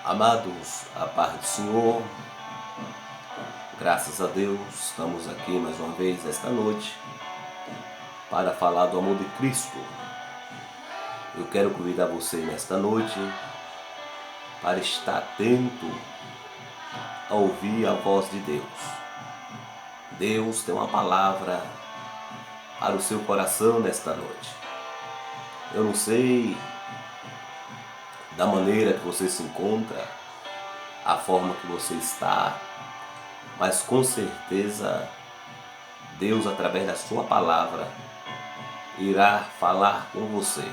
Amados, a paz do Senhor, graças a Deus, estamos aqui mais uma vez esta noite para falar do amor de Cristo. Eu quero convidar você nesta noite para estar atento a ouvir a voz de Deus. Deus tem uma palavra para o seu coração nesta noite. Eu não sei da maneira que você se encontra, a forma que você está, mas com certeza Deus, através da sua palavra, irá falar com você.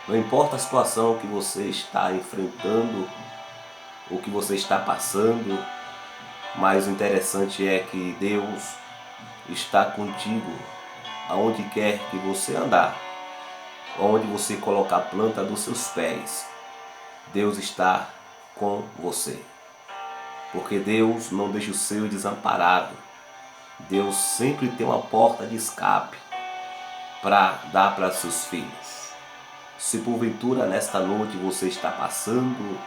Não importa a situação que você está enfrentando, o que você está passando, mas o interessante é que Deus está contigo aonde quer que você andar, onde você colocar a planta dos seus pés. Deus está com você, porque Deus não deixa o seu desamparado. Deus sempre tem uma porta de escape para dar para seus filhos. Se porventura nesta noite você está passando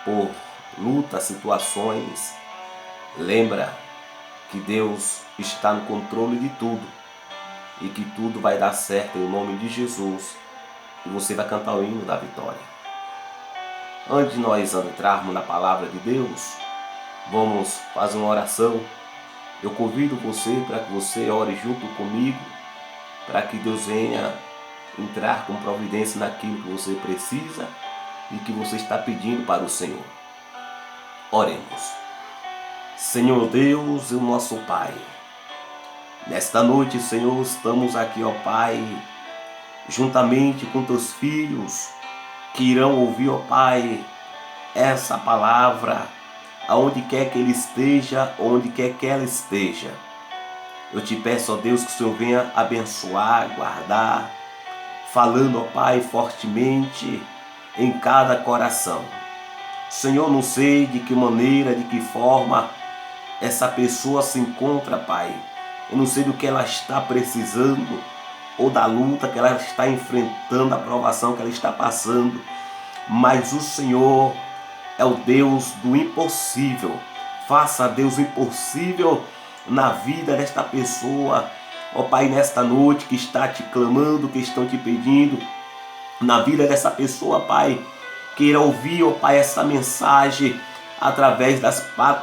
por lutas, situações, lembra que Deus está no controle de tudo e que tudo vai dar certo em nome de Jesus, e você vai cantar o hino da vitória. Antes de nós entrarmos na palavra de Deus, vamos fazer uma oração. Eu convido você para que você ore junto comigo, para que Deus venha entrar com providência naquilo que você precisa e que você está pedindo para o Senhor. Oremos. Senhor Deus e o nosso Pai, nesta noite, Senhor, estamos aqui, ó Pai, juntamente com teus filhos que irão ouvir, ó Pai, essa palavra, aonde quer que ele esteja, onde quer que ela esteja. Eu te peço, ó Deus, que o Senhor venha abençoar, guardar, falando, ó Pai, fortemente em cada coração. Senhor, não sei de que maneira, de que forma essa pessoa se encontra, Pai. Eu não sei do que ela está precisando ou da luta que ela está enfrentando, a provação que ela está passando. Mas o Senhor é o Deus do impossível. Faça, Deus, o impossível na vida desta pessoa, ó Pai, nesta noite que está te clamando, que estão te pedindo, na vida dessa pessoa, Pai, queira ouvir, ó Pai, essa mensagem através das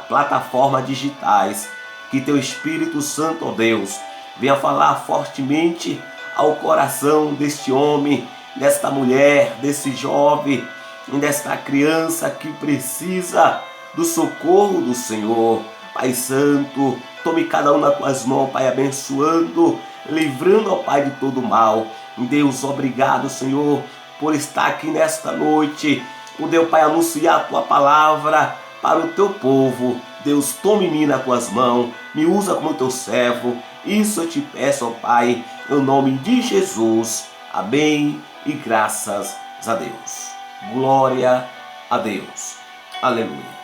plataformas digitais. Que teu Espírito Santo, ó Deus, venha falar fortemente ao coração deste homem, desta mulher, desse jovem, desta criança que precisa do socorro do Senhor. Pai Santo, tome cada um nas tuas mãos, Pai, abençoando, livrando, ó Pai, de todo mal. Deus, obrigado, Senhor, por estar aqui nesta noite, poder, Pai, anunciar a tua palavra para o teu povo. Deus, tome-me nas tuas mãos, me usa como teu servo. Isso eu te peço, ó Pai, em nome de Jesus. Amém e graças a Deus. Glória a Deus. Aleluia.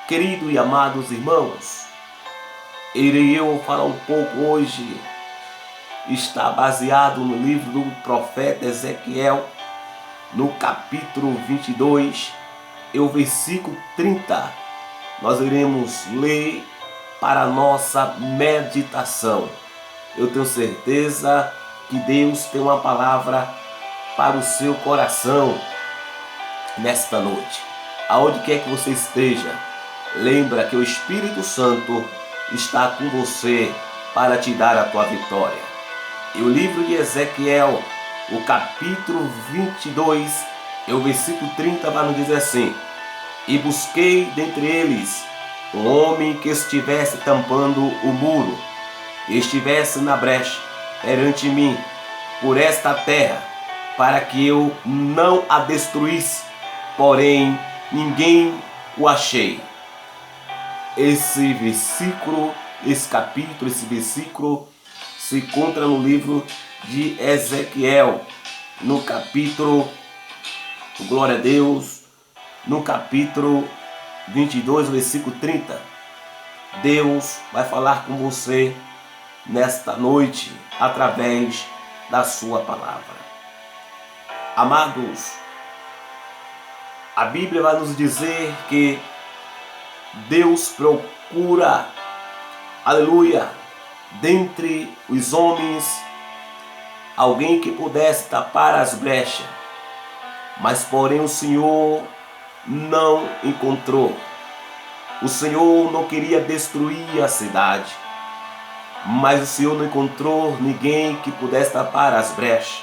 Querido e amados irmãos, irei eu falar um pouco hoje. Está baseado no livro do profeta Ezequiel, no capítulo 22, e o versículo 30. Nós iremos ler para a nossa meditação. Eu tenho certeza que Deus tem uma palavra para o seu coração nesta noite. Aonde quer que você esteja, lembra que o Espírito Santo está com você para te dar a tua vitória. E o livro de Ezequiel, o capítulo 22, e o versículo 30 vai nos dizer assim: E busquei dentre eles um homem que estivesse tampando o muro, e estivesse na brecha perante mim por esta terra, para que eu não a destruísse, porém ninguém o achei. Esse versículo, esse capítulo, esse versículo se encontra no livro de Ezequiel, no capítulo, glória a Deus, no capítulo 22, versículo 30. Deus vai falar com você nesta noite através da sua palavra. Amados, A Bíblia vai nos dizer que Deus procura, aleluia, dentre os homens, alguém que pudesse tapar as brechas. Mas porém o Senhor não encontrou. O Senhor não queria destruir a cidade, mas o Senhor não encontrou ninguém que pudesse tapar as brechas.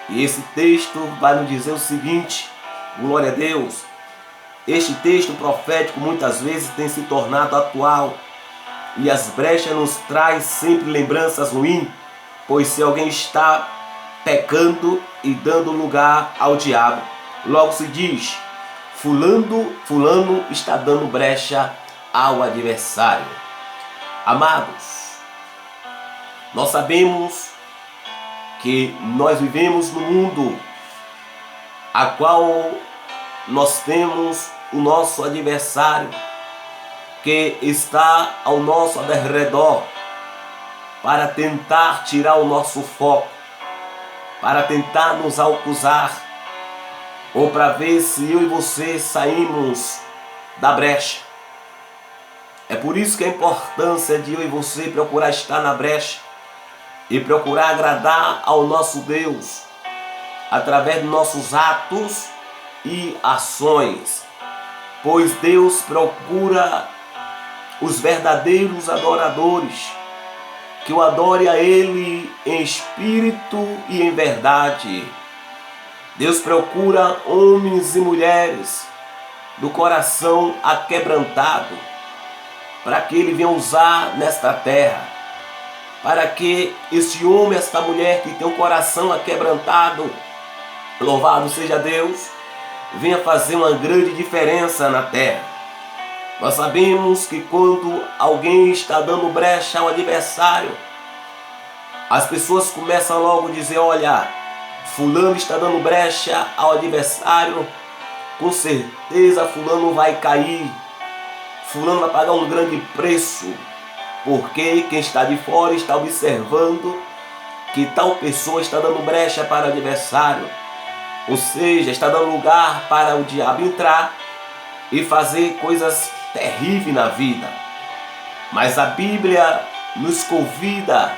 E esse texto vai nos dizer o seguinte, glória a Deus, este texto profético muitas vezes tem se tornado atual, e as brechas nos traz sempre lembranças ruins, pois se alguém está pecando e dando lugar ao diabo, logo se diz, fulano está dando brecha ao adversário. Amados, nós sabemos que nós vivemos num mundo a qual nós temos o nosso adversário que está ao nosso redor para tentar tirar o nosso foco, para tentar nos acusar, ou para ver se eu e você saímos da brecha. É por isso que a importância de eu e você procurar estar na brecha e procurar agradar ao nosso Deus através dos nossos atos e ações, pois Deus procura os verdadeiros adoradores, que o adore a Ele em espírito e em verdade. Deus procura homens e mulheres do coração aquebrantado, para que Ele venha usar nesta terra, para que este homem, esta mulher que tem o coração aquebrantado, louvado seja Deus, venha fazer uma grande diferença na terra. Nós sabemos que quando alguém está dando brecha ao adversário, as pessoas começam logo a dizer, olha, fulano está dando brecha ao adversário, com certeza fulano vai cair, fulano vai pagar um grande preço, porque quem está de fora está observando que tal pessoa está dando brecha para o adversário, ou seja, está dando lugar para o diabo entrar e fazer coisas terríveis na vida. Mas a Bíblia nos convida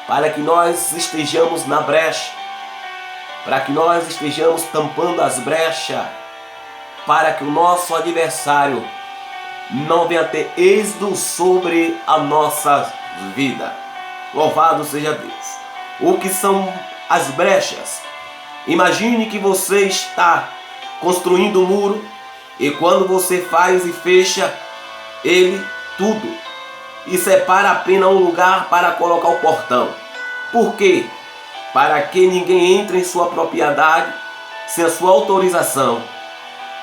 para que nós estejamos na brecha, para que nós estejamos tampando as brechas, para que o nosso adversário não venha ter êxito sobre a nossa vida. Louvado seja Deus. O que são as brechas? Imagine que você está construindo um muro e quando você faz e fecha ele tudo e separa apenas um lugar para colocar o portão. Por quê? Para que ninguém entre em sua propriedade sem a sua autorização.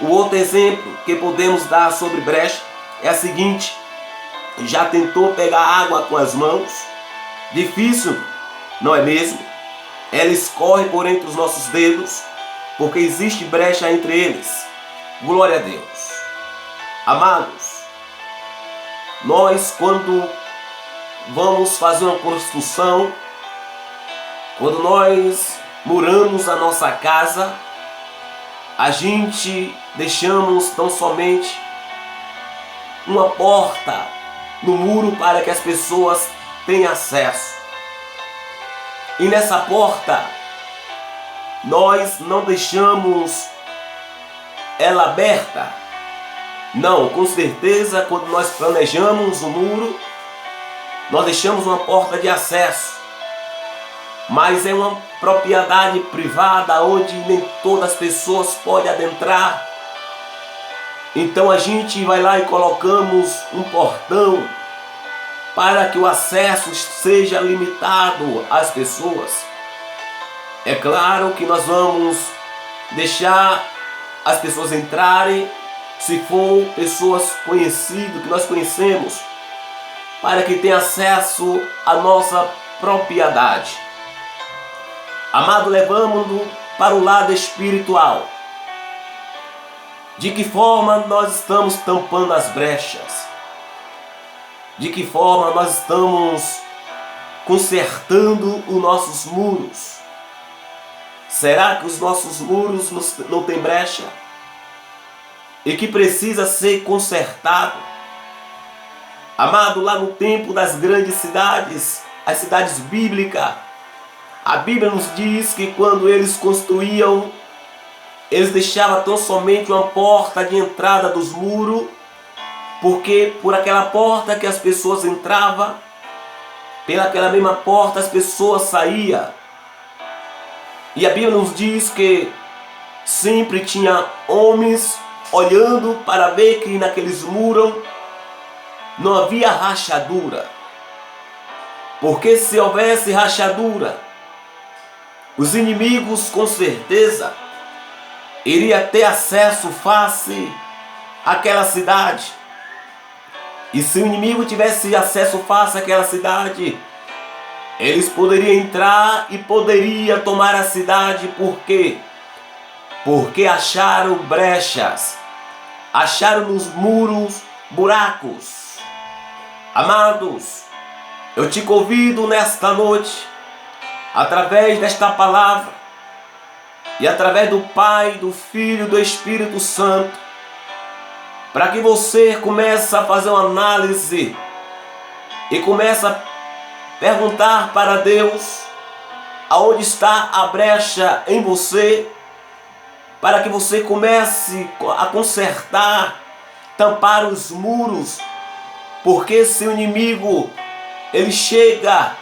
O outro exemplo que podemos dar sobre brecha é a seguinte: já tentou pegar água com as mãos? Difícil, não é mesmo? Ela escorre por entre os nossos dedos, porque existe brecha entre eles. Glória a Deus. Amados, nós quando vamos fazer uma construção, quando nós muramos a nossa casa, a gente deixamos tão somente uma porta no muro para que as pessoas tenham acesso. E nessa porta, nós não deixamos ela aberta. Não, com certeza, quando nós planejamos o muro, nós deixamos uma porta de acesso. Mas é uma propriedade privada onde nem todas as pessoas podem adentrar. Então a gente vai lá e colocamos um portão para que o acesso seja limitado às pessoas. É claro que nós vamos deixar as pessoas entrarem, se for pessoas conhecidas, que nós conhecemos, para que tenha acesso à nossa propriedade. Amado, levamos-no para o lado espiritual. De que forma nós estamos tampando as brechas? De que forma nós estamos consertando os nossos muros? Será que os nossos muros não têm brecha? e que precisa ser consertado. Amado, lá no tempo das grandes cidades, as cidades bíblicas, a Bíblia nos diz que quando eles construíam, eles deixavam tão somente uma porta de entrada dos muros, porque por aquela porta que as pessoas entravam, pelaquela mesma porta as pessoas saíam. E a Bíblia nos diz que sempre tinha homens olhando para ver que naqueles muros não havia rachadura. Porque se houvesse rachadura, os inimigos com certeza iriam ter acesso fácil àquela cidade. E se o inimigo tivesse acesso fácil àquela cidade, eles poderiam entrar e poderiam tomar a cidade. Por quê? Porque acharam brechas, acharam nos muros buracos. Amados, eu te convido nesta noite, através desta palavra, e através do Pai, do Filho e do Espírito Santo, para que você comece a fazer uma análise e comece a perguntar para Deus aonde está a brecha em você, para que você comece a consertar, tampar os muros, porque se o inimigo ele chega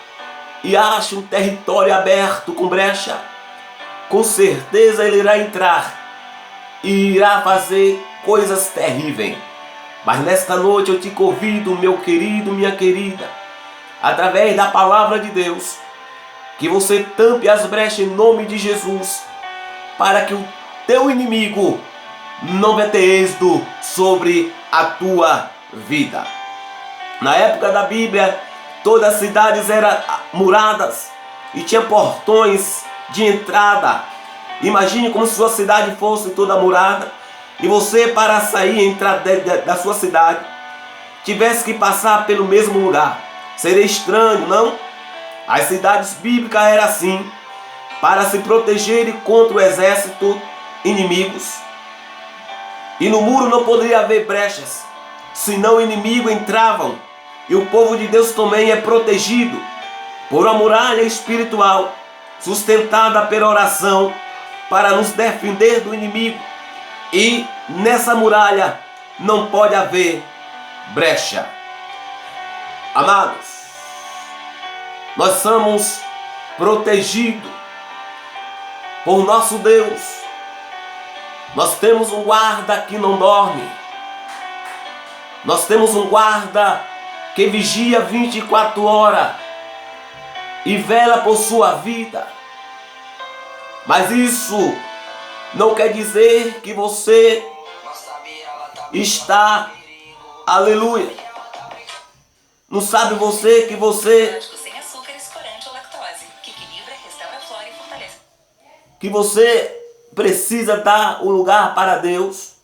e acha um território aberto com brecha, com certeza ele irá entrar e irá fazer coisas terríveis. Mas nesta noite eu te convido, meu querido, minha querida, através da palavra de Deus, que você tampe as brechas em nome de Jesus, para que o teu inimigo não vai ter êxito sobre a tua vida. Na época da Bíblia, todas as cidades eram muradas e tinha portões de entrada. Imagine como se sua cidade fosse toda murada e você, para sair e entrar da sua cidade, tivesse que passar pelo mesmo lugar. Seria estranho, não? As cidades bíblicas eram assim, para se protegerem contra o exército inimigos. E no muro não poderia haver brechas, senão o inimigo entravam. E o povo de Deus também é protegido por uma muralha espiritual, sustentada pela oração, para nos defender do inimigo. E nessa muralha não pode haver brecha. Amados, nós somos protegidos por nosso Deus. Nós temos um guarda que não dorme. Nós temos um guarda que vigia 24 horas e vela por sua vida. Mas isso não quer dizer que você está, aleluia. Não sabe você que você precisa dar o lugar para Deus,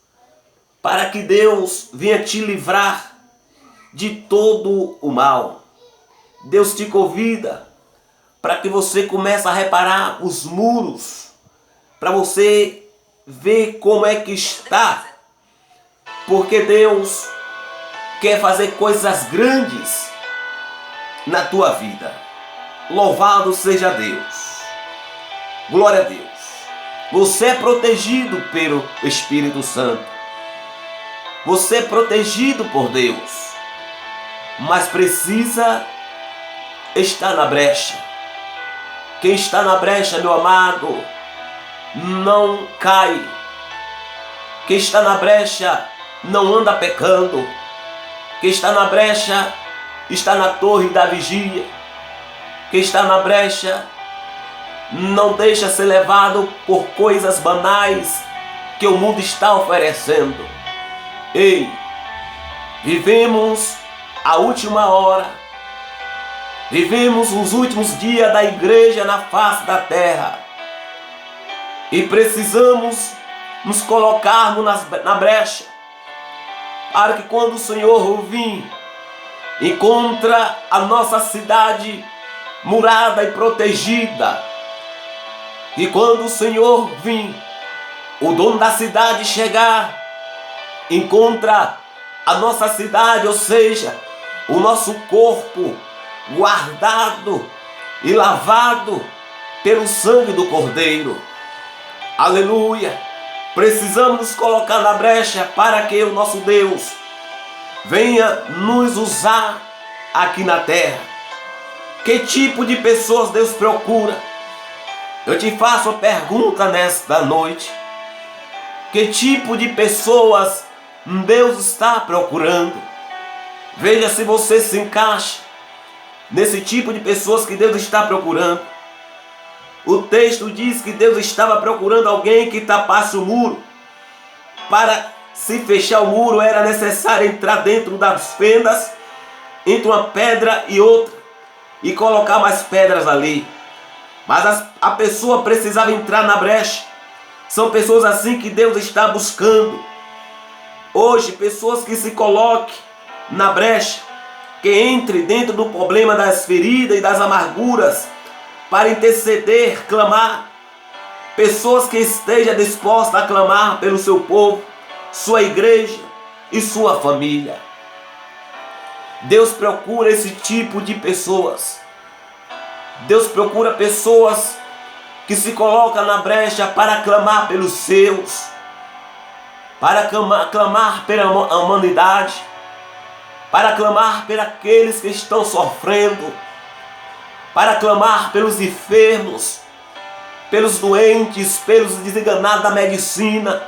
para que Deus venha te livrar de todo o mal. Deus te convida para que você comece a reparar os muros, para você ver como é que está, porque Deus quer fazer coisas grandes na tua vida. Louvado seja Deus. Glória a Deus. Você é protegido pelo Espírito Santo. Você é protegido por Deus. Mas precisa estar na brecha. Quem está na brecha, meu amado, não cai. Quem está na brecha não anda pecando. Quem está na brecha está na torre da vigia. Quem está na brecha não deixa ser levado por coisas banais que o mundo está oferecendo. Ei, vivemos a última hora. Vivemos os últimos dias da igreja na face da terra. E precisamos nos colocarmos na brecha, para que quando o Senhor vir, encontra a nossa cidade murada e protegida. E quando o Senhor vir, o dono da cidade chegar, encontra a nossa cidade, ou seja, o nosso corpo guardado e lavado pelo sangue do Cordeiro. Aleluia! Precisamos nos colocar na brecha para que o nosso Deus venha nos usar aqui na terra. Que tipo de pessoas Deus procura? Eu te faço a pergunta nesta noite. Que tipo de pessoas Deus está procurando? Veja se você se encaixa nesse tipo de pessoas que Deus está procurando. O texto diz que Deus estava procurando alguém que tapasse o muro. Para se fechar o muro era necessário entrar dentro das fendas, entre uma pedra e outra, e colocar mais pedras ali. Mas a pessoa precisava entrar na brecha. São pessoas assim que Deus está buscando. Hoje, pessoas que se coloquem na brecha, que entre dentro do problema das feridas e das amarguras, para interceder, clamar. Pessoas que estejam dispostas a clamar pelo seu povo, sua igreja e sua família. Deus procura esse tipo de pessoas. Deus procura pessoas que se colocam na brecha para clamar pelos seus, para clamar pela humanidade, para clamar por aqueles que estão sofrendo, para clamar pelos enfermos, pelos doentes, pelos desenganados da medicina,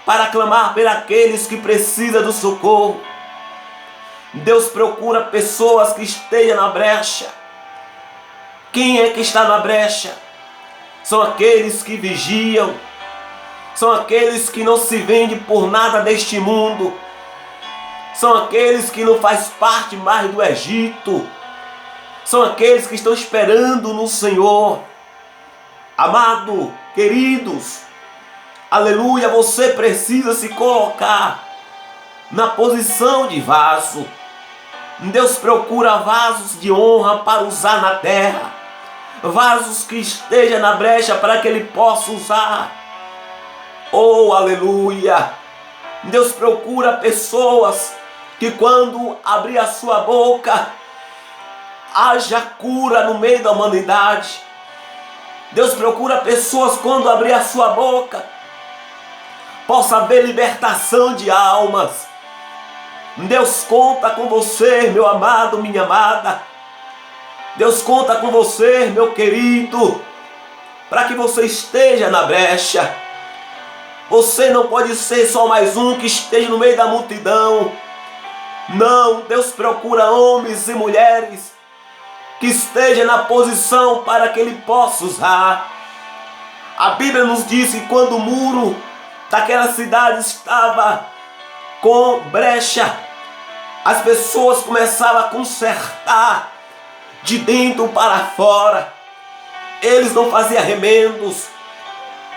para clamar por aqueles que precisam do socorro. Deus procura pessoas que estejam na brecha. Quem é que está na brecha? São aqueles que vigiam, são aqueles que não se vendem por nada deste mundo, são aqueles que não fazem parte mais do Egito, são aqueles que estão esperando no Senhor. Amado, queridos, aleluia, você precisa se colocar na posição de vaso. Deus procura vasos de honra para usar na terra, vasos que estejam na brecha para que Ele possa usar. Oh, aleluia! Deus procura pessoas que quando abrir a sua boca, haja cura no meio da humanidade. Deus procura pessoas quando abrir a sua boca, possa haver libertação de almas. Deus conta com você, meu amado, minha amada. Deus conta com você, meu querido, para que você esteja na brecha. Você não pode ser só mais um que esteja no meio da multidão. Não, Deus procura homens e mulheres que estejam na posição para que Ele possa usar. A Bíblia nos diz que quando o muro daquela cidade estava com brecha, as pessoas começavam a consertar de dentro para fora. Eles não faziam remendos,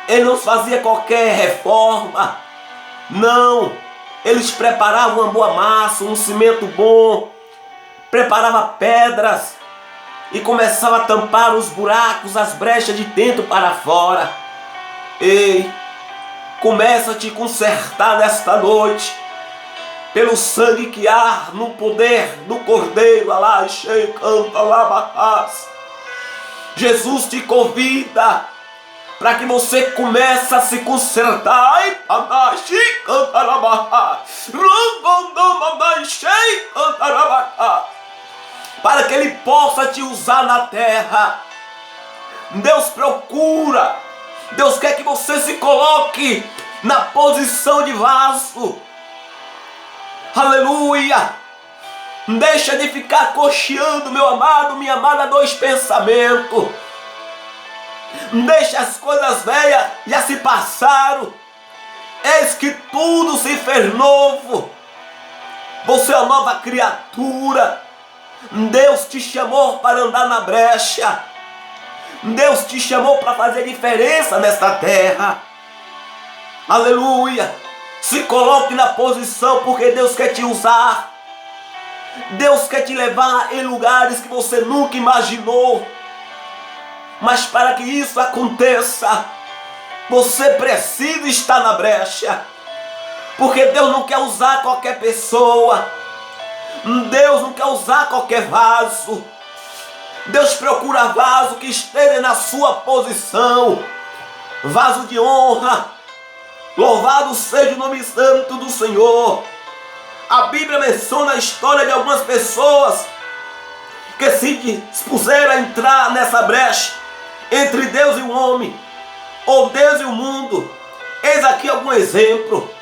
eles não faziam qualquer reforma. Não, eles preparavam uma boa massa, um cimento bom, preparavam pedras e começavam a tampar os buracos, as brechas de dentro para fora. Ei, começa a te consertar nesta noite, pelo sangue que há no poder do Cordeiro. Jesus te convida para que você comece a se consertar, para que Ele possa te usar na terra. Deus procura, Deus quer que você se coloque na posição de vaso. Aleluia! Deixa de ficar cocheando, meu amado, minha amada, dois pensamentos. Deixa as coisas velhas já se passaram. Eis que tudo se fez novo. Você é uma nova criatura. Deus te chamou para andar na brecha. Deus te chamou para fazer diferença nesta terra. Aleluia! Se coloque na posição, porque Deus quer te usar. Deus quer te levar em lugares que você nunca imaginou. Mas para que isso aconteça, você precisa estar na brecha. Porque Deus não quer usar qualquer pessoa. Deus não quer usar qualquer vaso. Deus procura vaso que esteja na sua posição. Vaso de honra. Louvado seja o nome santo do Senhor. A Bíblia menciona a história de algumas pessoas que se dispuseram a entrar nessa brecha entre Deus e o homem, ou Deus e o mundo. Eis aqui algum exemplo.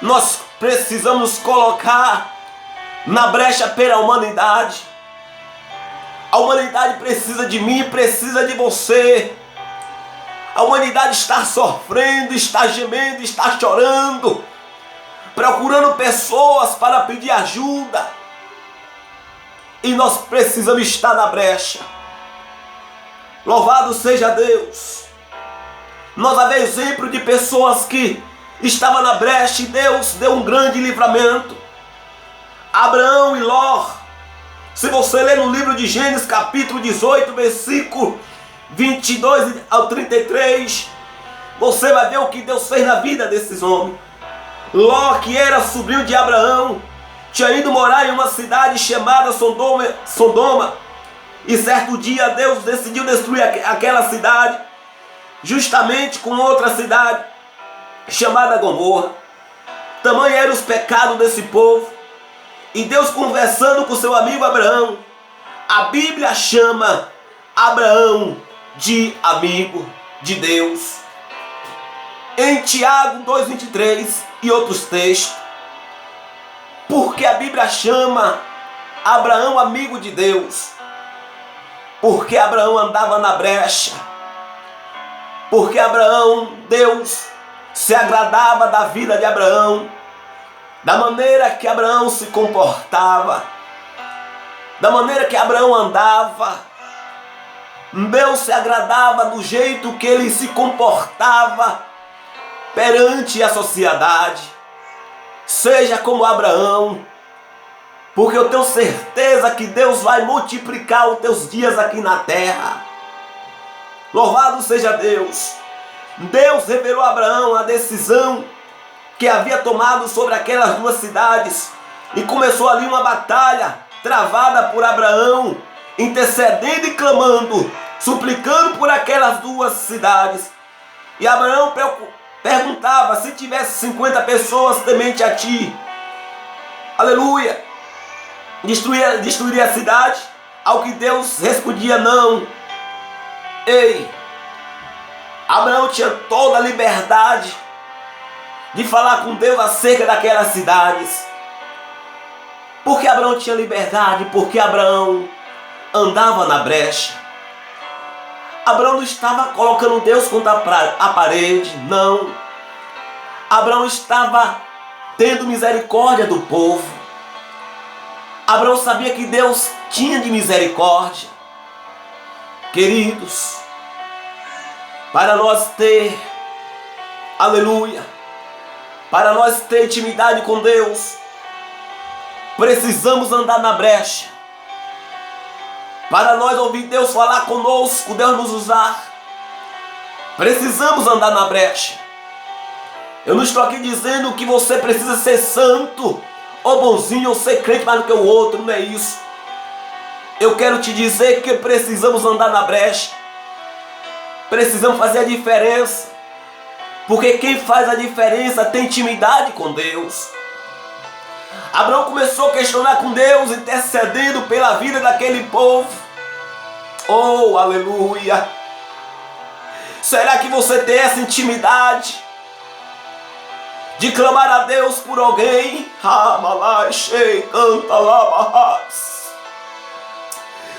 Nós precisamos colocar na brecha pela humanidade. A humanidade precisa de mim, precisa de você. A humanidade está sofrendo, está gemendo, está chorando, procurando pessoas para pedir ajuda. E nós precisamos estar na brecha. Louvado seja Deus. Nós havemos exemplo de pessoas que estavam na brecha e Deus deu um grande livramento. Abraão e Ló. Se você ler no livro de Gênesis capítulo 18, versículo 22 ao 33, você vai ver o que Deus fez na vida desses homens. Ló, que era sobrinho de Abraão, tinha ido morar em uma cidade chamada Sodoma. E certo dia Deus decidiu destruir aquela cidade, justamente com outra cidade chamada Gomorra. Tamanho eram os pecados desse povo. E Deus, conversando com seu amigo Abraão, a Bíblia chama Abraão de amigo de Deus. Em Tiago 2,23 e outros textos, porque a Bíblia chama Abraão amigo de Deus? Porque Abraão andava na brecha. Porque Deus se agradava da vida de Abraão, da maneira que Abraão se comportava, da maneira que Abraão andava. Deus se agradava do jeito que ele se comportava perante a sociedade. Seja como Abraão, porque eu tenho certeza que Deus vai multiplicar os teus dias aqui na terra. Louvado seja Deus. Deus revelou a Abraão a decisão que havia tomado sobre aquelas duas cidades, e começou ali uma batalha travada por Abraão, intercedendo e clamando, suplicando por aquelas duas cidades. E Abraão perguntava: se tivesse 50 pessoas temente a ti, aleluia, destruiria a cidade? Ao que Deus respondia: não. Abraão tinha toda a liberdade de falar com Deus acerca daquelas cidades. Por que Abraão tinha liberdade? Porque Abraão andava na brecha. Abraão não estava colocando Deus contra a parede, não. Abraão estava tendo misericórdia do povo. Abraão sabia que Deus tinha de misericórdia. Queridos, para nós ter, aleluia, para nós ter intimidade com Deus, precisamos andar na brecha. Para nós ouvir Deus falar conosco, Deus nos usar, precisamos andar na brecha. Eu não estou aqui dizendo que você precisa ser santo, ou bonzinho, ou ser crente mais do que o outro, não é isso. Eu quero te dizer que precisamos andar na brecha. Precisamos fazer a diferença. Porque quem faz a diferença tem intimidade com Deus. Abraão começou a questionar com Deus, intercedendo pela vida daquele povo. Oh, aleluia! Será que você tem essa intimidade de clamar a Deus por alguém?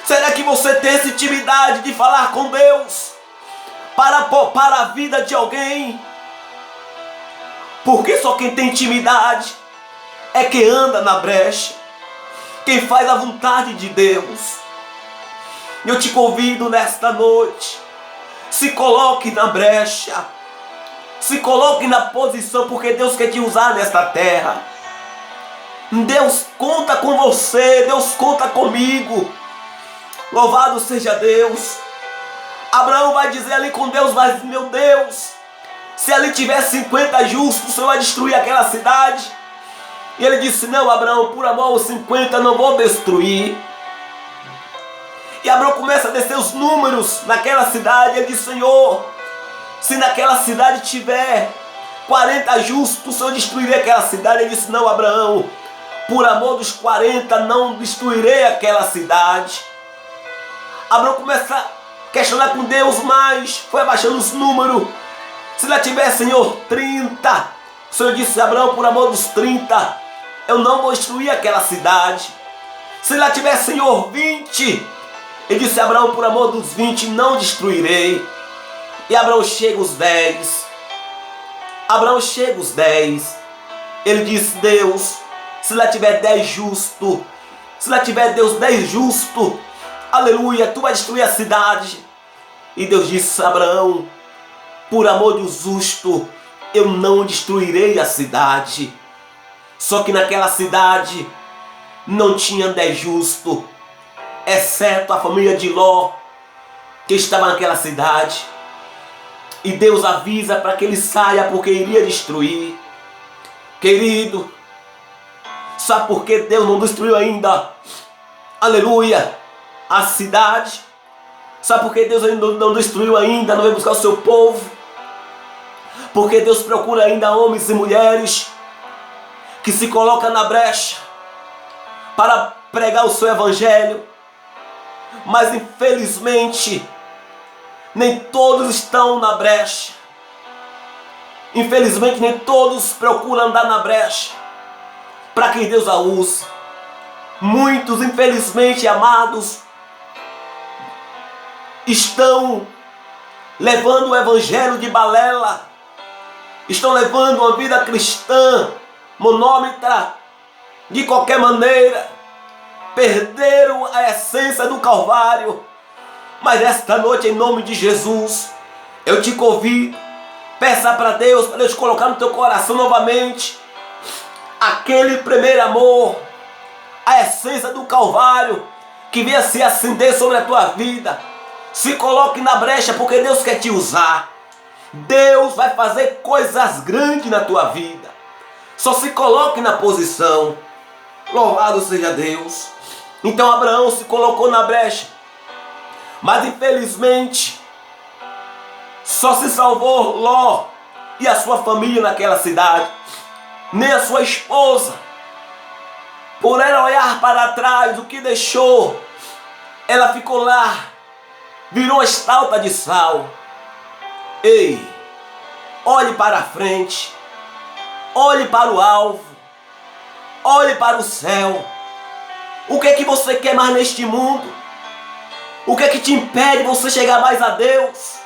Será que você tem essa intimidade de falar com Deus para poupar a vida de alguém? Porque só quem tem intimidade é quem anda na brecha, quem faz a vontade de Deus. Eu te convido nesta noite, se coloque na brecha, se coloque na posição, porque Deus quer te usar nesta terra. Deus conta com você, Deus conta comigo. Louvado seja Deus. Abraão vai dizer ali com Deus: mas meu Deus, Se ali tiver 50 justos, o Senhor vai destruir aquela cidade? E ele disse: não, Abraão, por amor aos 50 não vou destruir. E Abraão começa a descer os números naquela cidade. Ele diz: Senhor, se naquela cidade tiver 40 justos, o Senhor destruiria aquela cidade? Ele disse: não, Abraão, por amor dos 40 não destruirei aquela cidade. Abraão começa a questionar com Deus, mas foi abaixando os números. Se lá tiver, Senhor, 30, o Senhor disse: Abraão, por amor dos 30, eu não vou destruir aquela cidade. Se lá tiver, Senhor, 20, ele disse: Abraão, por amor dos 20, não destruirei. E Abraão chega os 10. Abraão chega os 10. Ele disse: Deus, se lá tiver 10 justos, se lá tiver, Deus, 10 justos, aleluia, tu vai destruir a cidade. E Deus disse: Abraão, por amor do justo, eu não destruirei a cidade. Só que naquela cidade não tinha 10 justos, exceto a família de Ló, que estava naquela cidade. E Deus avisa para que ele saia, porque iria destruir. Querido, sabe por que Deus não destruiu ainda, aleluia, a cidade? Sabe por que Deus ainda não destruiu ainda, não veio buscar o seu povo? Porque Deus procura ainda homens e mulheres que se colocam na brecha para pregar o seu evangelho. Mas infelizmente nem todos estão na brecha. Infelizmente nem todos procuram andar na brecha para que Deus a use. Muitos, infelizmente, amados, estão levando o evangelho de balela, estão levando uma vida cristã monômita de qualquer maneira, perderam a essência do Calvário. Mas esta noite, em nome de Jesus, eu te convido, peça para Deus colocar no teu coração novamente aquele primeiro amor, a essência do Calvário, que venha se acender sobre a tua vida. Se coloque na brecha, porque Deus quer te usar. Deus vai fazer coisas grandes na tua vida. Só se coloque na posição. Louvado seja Deus. Então Abraão se colocou na brecha, mas infelizmente só se salvou Ló e a sua família naquela cidade. Nem a sua esposa, por ela olhar para trás, o que deixou, ela ficou lá, virou estátua de sal. Ei, olhe para a frente, olhe para o alvo, olhe para o céu. O que é que você quer mais neste mundo? O que é que te impede você chegar mais a Deus?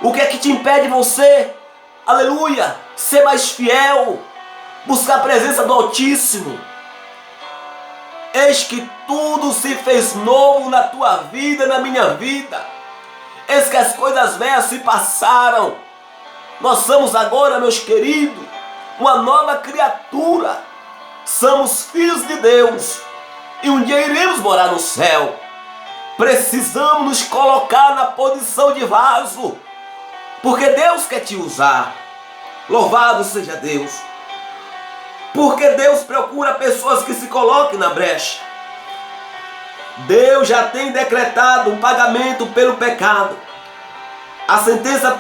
O que é que te impede você, aleluia, ser mais fiel, buscar a presença do Altíssimo? Eis que tudo se fez novo na tua vida, na minha vida. Eis que as coisas velhas se passaram. Nós somos agora, meus queridos, uma nova criatura. Somos filhos de Deus e um dia iremos morar no céu. Precisamos nos colocar na posição de vaso, porque Deus quer te usar. Louvado seja Deus. Porque Deus procura pessoas que se coloquem na brecha. Deus já tem decretado um pagamento pelo pecado. A sentença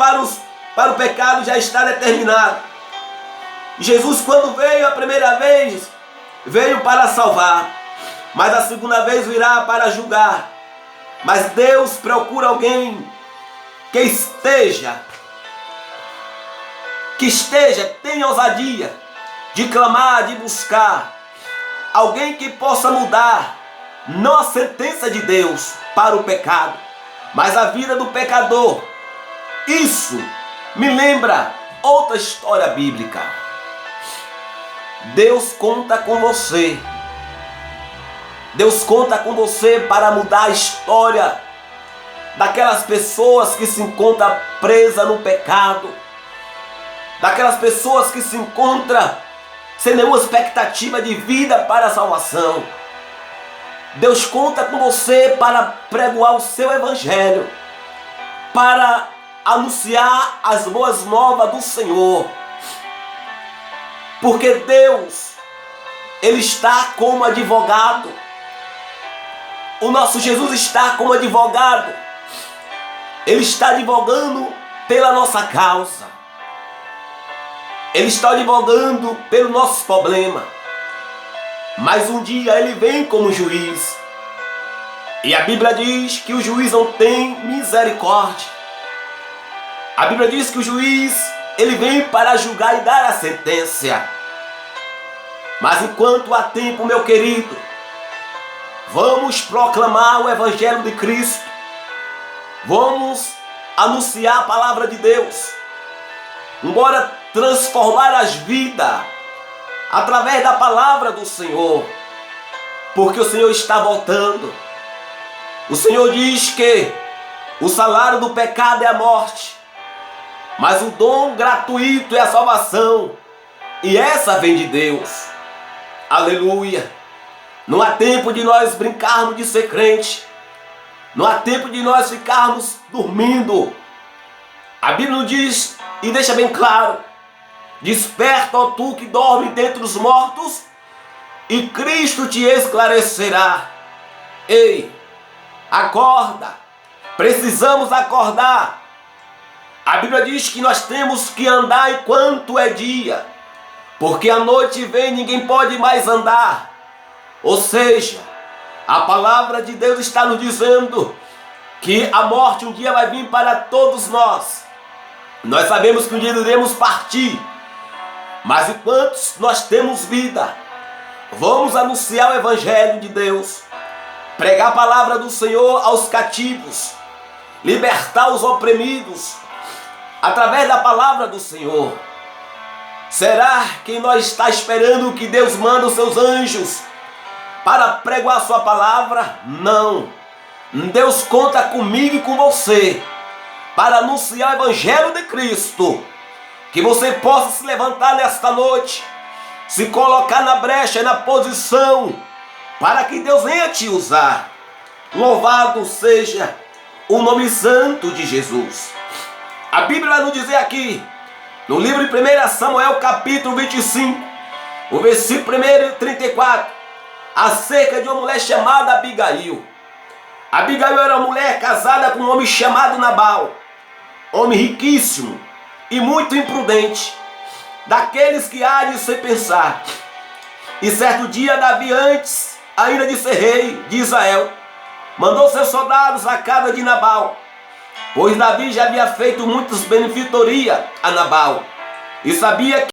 para o pecado já está determinada. Jesus, quando veio a primeira vez, veio para salvar, mas a segunda vez virá para julgar. Mas Deus procura alguém que esteja, tenha ousadia de clamar, de buscar. Alguém que possa mudar, não a sentença de Deus para o pecado, mas a vida do pecador. Isso me lembra outra história bíblica. Deus conta com você. Deus conta com você para mudar a história daquelas pessoas que se encontram presas no pecado, daquelas pessoas que se encontram sem nenhuma expectativa de vida para a salvação. Deus conta com você para pregoar o seu evangelho, para anunciar as boas novas do Senhor. Porque Deus, Ele está como advogado. O nosso Jesus está como advogado. Ele está advogando pela nossa causa. Ele está advogando pelo nosso problema. Mas um dia Ele vem como juiz. E a Bíblia diz que o juiz não tem misericórdia. A Bíblia diz que o juiz, ele vem para julgar e dar a sentença. Mas enquanto há tempo, meu querido, vamos proclamar o Evangelho de Cristo. Vamos anunciar a palavra de Deus. Embora transformar as vidas através da palavra do Senhor. Porque o Senhor está voltando. O Senhor diz que o salário do pecado é a morte, mas o dom gratuito é a salvação, e essa vem de Deus. Aleluia! Não há tempo de nós brincarmos de ser crente, não há tempo de nós ficarmos dormindo. A Bíblia nos diz e deixa bem claro: desperta, ó tu que dorme dentre os mortos, e Cristo te esclarecerá. Ei, acorda! Precisamos acordar. A Bíblia diz que nós temos que andar enquanto é dia, porque a noite vem e ninguém pode mais andar. Ou seja, a palavra de Deus está nos dizendo que a morte um dia vai vir para todos nós. Nós sabemos que um dia iremos partir, mas enquanto nós temos vida, vamos anunciar o Evangelho de Deus, pregar a palavra do Senhor aos cativos, libertar os oprimidos, através da palavra do Senhor. Será que nós está esperando que Deus manda os seus anjos para pregar a sua palavra? Não. Deus conta comigo e com você para anunciar o Evangelho de Cristo. Que você possa se levantar nesta noite, se colocar na brecha, na posição, para que Deus venha te usar. Louvado seja o nome santo de Jesus. A Bíblia vai nos dizer aqui, no livro de 1 Samuel, capítulo 25, o versículo 1 e 34, acerca de uma mulher chamada Abigail. Abigail era uma mulher casada com um homem chamado Nabal, homem riquíssimo e muito imprudente, daqueles que agem sem pensar. E certo dia, Davi, antes ainda de ser rei de Israel, mandou seus soldados à casa de Nabal, pois Davi já havia feito muitas benfeitorias a Nabal, e sabia que